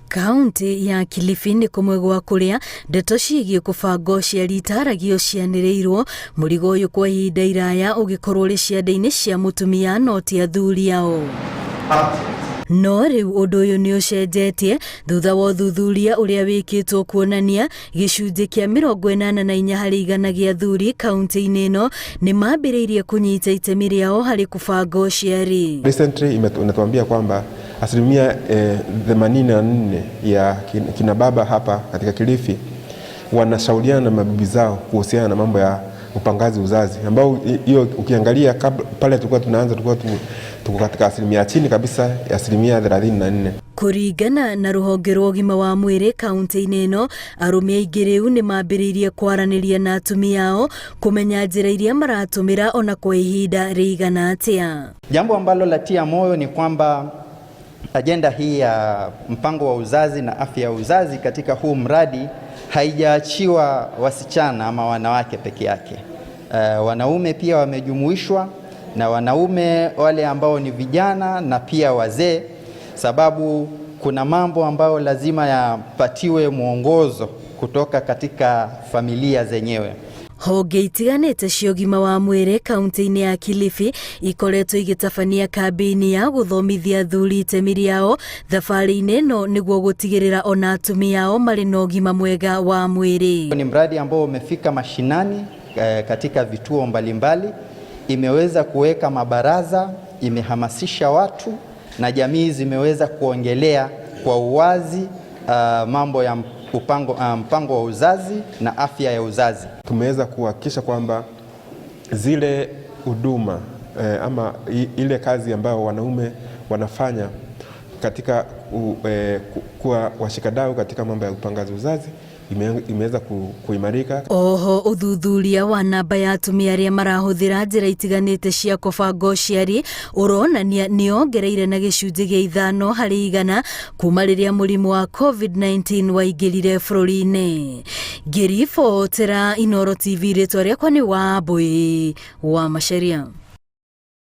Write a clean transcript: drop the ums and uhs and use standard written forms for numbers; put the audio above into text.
Kaunti ya Kilifi nĩ kũmwe gwa kũrĩa ndeto ciĩgiĩ kũbanga ũciari itaragio cianĩrĩirwo mũrigo ũyũ kwa ihinda iraya ũgĩkorwo ũrĩ ciande-inĩ cia mũtumia no ti athuri ao. No rĩu ũndũ ũyũ nĩ ũcenjetie thutha wa ũthuthuria ũrĩa wĩkĩtwo kuonania gĩcunjĩ kĩa 84% harĩ igana gĩa athuri kaunti-inĩ ĩno nĩ mambĩrĩirie kũnyita itemi rĩao harĩ kũbanga ũciari. Recently inatuambia kwamba asilimia 84 ya kina baba hapa katika Kilifi wanashauriana na mabibi zao kuhusiana na mambo ya upangaji uzazi, ambao hiyo ukiangalia pale tulikuwa tunaanza tuko katika asilimia chini kabisa ya asilimia 34. Kũringana na rũhonge rwa ũgima wa mwĩrĩ kaunti-inĩ ĩno, arũme aingĩ rĩu nĩ mambĩrĩirie kwaranĩria na atumia ao kũmenya njĩra iria maratũmĩra ona kwa ihinda rĩigana atĩa. Jambo ambalo latia moyo ni kwamba ajenda hii ya mpango wa uzazi na afya ya uzazi katika huu mradi haijaachiwa wasichana ama wanawake peke yake. Wanaume pia wamejumuishwa, na wanaume wale ambao ni vijana na pia wazee, sababu kuna mambo ambayo lazima yapatiwe mwongozo kutoka katika familia zenyewe. Honge itiganĩte cia ũgima wa mwĩrĩ kaunti-inĩ ya Kilifi ikoretwo igĩtabania kambĩini ya gũthomithia athuri itemi rĩao thabarĩ-inĩ ĩno nĩguo gũtigĩrĩra ona atumia ao marĩ na ũgima mwega wa mwĩrĩ. Ni mradi ambao umefika mashinani katika vituo mbalimbali, imeweza kuweka mabaraza, imehamasisha watu na jamii zimeweza kuongelea kwa uwazi mambo ya mpango wa uzazi na afya ya uzazi. Tumeweza kuhakikisha kwamba zile huduma ama ile kazi ambayo wanaume wanafanya katika kuwa washikadau katika mambo ya upangaji uzazi imeweza kuimarika. Oho ũthuthuria wa namba ya atumia arĩa marahũthĩra njĩra itiganĩte cia kũbanga ũciari ũronania nĩongereire na gĩcunjĩ gĩa 5 harĩ 100 kuma rĩrĩa mũrimũ wa COVID-19 waingĩrire bũrũri-inĩ. Ngĩribotera Inooro TV, rĩtwa rĩakwa nĩ Wambui wa Macharia.